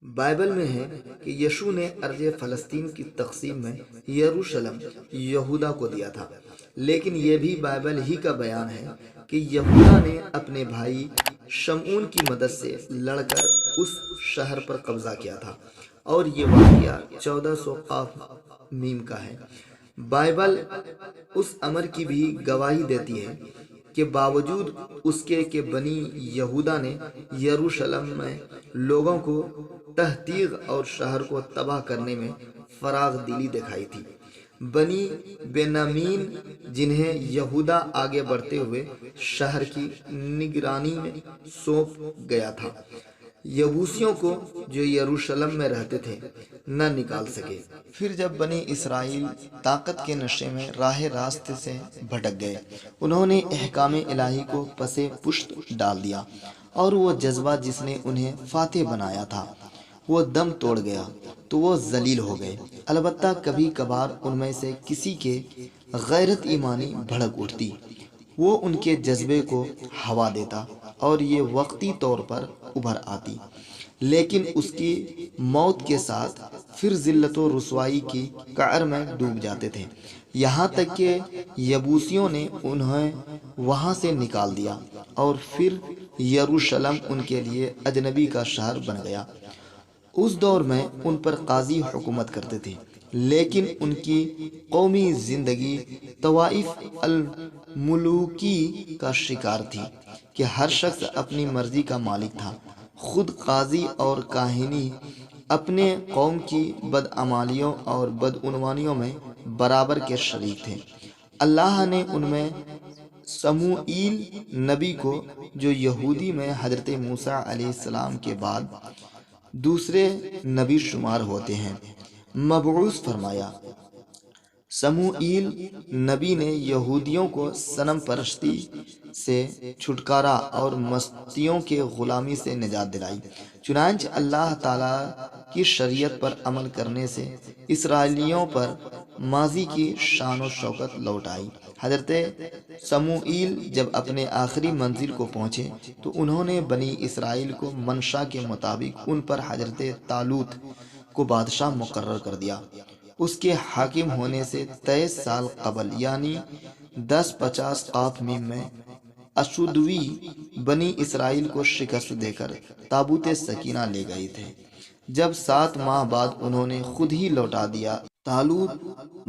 Bible میں ہے کہ یشوع نے ارض فلسطین کی تقسیم میں یروشلم یہودا کو دیا تھا، لیکن یہ بھی بائبل ہی کا بیان ہے کہ یہودا نے اپنے بھائی شمعون کی مدد سے لڑ کر اس شہر پر قبضہ کیا تھا، اور یہ واقعہ 1400 قاف میم کا ہے۔ بائبل اس امر کی بھی گواہی دیتی ہے کہ باوجود اس کے کہ بنی یہودا نے یروشلم میں لوگوں کو تحطیق اور شہر کو تباہ کرنے میں فراغ دلی دکھائی تھی، بنی بنیامین جنہیں یہودا آگے بڑھتے ہوئے شہر کی نگرانی میں سونپ گیا تھا، یبوسیوں کو جو یروشلم میں رہتے تھے نہ نکال سکے۔ پھر جب بنی اسرائیل طاقت کے نشے میں راہ راست سے بھٹک گئے، انہوں نے احکام الہی کو پس پشت ڈال دیا، اور وہ جذبہ جس نے انہیں فاتح بنایا تھا وہ دم توڑ گیا تو وہ ذلیل ہو گئے۔ البتہ کبھی کبھار ان میں سے کسی کے غیرت ایمانی بھڑک اٹھتی، وہ ان کے جذبے کو ہوا دیتا اور یہ وقتی طور پر ابھر آتی، لیکن اس کی موت کے ساتھ پھر ذلت و رسوائی کی قعر میں ڈوب جاتے تھے، یہاں تک کہ یبوسیوں نے انہیں وہاں سے نکال دیا، اور پھر یروشلم ان کے لیے اجنبی کا شہر بن گیا۔ اس دور میں ان پر قاضی حکومت کرتے تھے، لیکن ان کی قومی زندگی طوائف الملوکی کا شکار تھی کہ ہر شخص اپنی مرضی کا مالک تھا۔ خود قاضی اور کاہنی اپنے قوم کی بدعمالیوں اور بدعنوانیوں میں برابر کے شریک تھے۔ اللہ نے ان میں سموئیل نبی کو، جو یہودی میں حضرت موسیٰ علیہ السلام کے بعد دوسرے نبی شمار ہوتے ہیں، مبعوث فرمایا۔ سموئیل نبی نے یہودیوں کو صنم پرستی سے چھٹکارا اور مستیوں کے غلامی سے نجات دلائی۔ چنانچہ اللہ تعالیٰ کی شریعت پر عمل کرنے سے اسرائیلیوں پر ماضی کی شان و شوکت لوٹ آئی۔ حضرت سموئیل جب اپنے آخری منزل کو پہنچے تو انہوں نے بنی اسرائیل کو منشا کے مطابق ان پر حضرت طالوت کو بادشاہ مقرر کر دیا۔ اس کے حاکم ہونے سے 23 سال قبل یعنی 1050 قاف میم میں اشودوی بنی اسرائیل کو شکست دے کر تابوت سکینہ لے گئے تھے۔ جب 7 ماہ بعد انہوں نے خود ہی لوٹا دیا، طالوت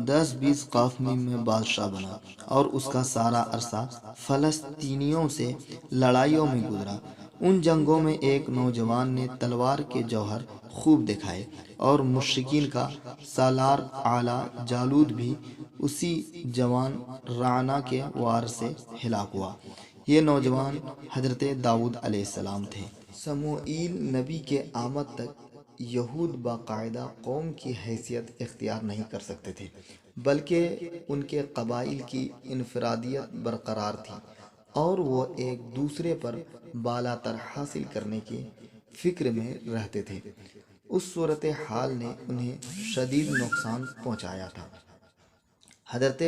10-20 قاف میم میں بادشاہ بنا، اور اس کا سارا عرصہ فلسطینیوں سے لڑائیوں میں گزرا۔ ان جنگوں میں ایک نوجوان نے تلوار کے جوہر خوب دکھائے، اور مشرکین کا سالار اعلیٰ جالوت بھی اسی جوان رعنا کے وار سے ہلاک ہوا۔ یہ نوجوان حضرت داؤد علیہ السلام تھے۔ سموئیل نبی کے آمد تک یہود باقاعدہ قوم کی حیثیت اختیار نہیں کر سکتے تھے، بلکہ ان کے قبائل کی انفرادیت برقرار تھی، اور وہ ایک دوسرے پر بالاتر حاصل کرنے کی فکر میں رہتے تھے۔ اس صورتحال نے انہیں شدید نقصان پہنچایا تھا۔ حضرت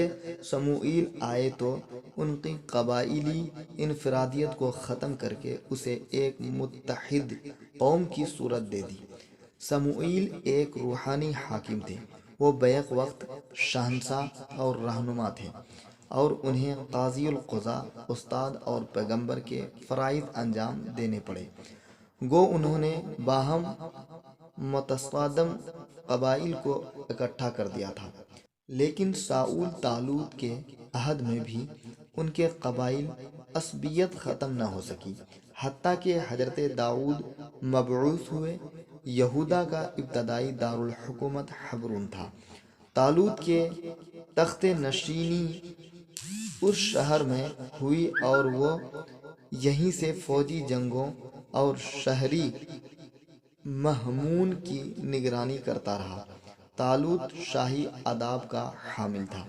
سموئیل آئے تو ان کی قبائلی انفرادیت کو ختم کر کے اسے ایک متحد قوم کی صورت دے دی۔ سموئیل ایک روحانی حاکم تھے، وہ بیک وقت شہنشاہ اور رہنما تھے، اور انہیں قاضی القضاء، استاد اور پیغمبر کے فرائض انجام دینے پڑے۔ گو انہوں نے باہم متصادم قبائل کو اکٹھا کر دیا تھا، لیکن ساؤل طالوت کے عہد میں بھی ان کے قبائل عصبیت ختم نہ ہو سکی، حتیٰ کہ حضرت داؤد مبعوث ہوئے۔ یہودا کا ابتدائی دارالحکومت حبرون تھا۔ طالوت کے تخت نشینی اس شہر میں ہوئی، اور وہ یہیں سے فوجی جنگوں اور شہری مہمون کی نگرانی کرتا رہا۔ طالوت شاہی آداب کا حامل تھا،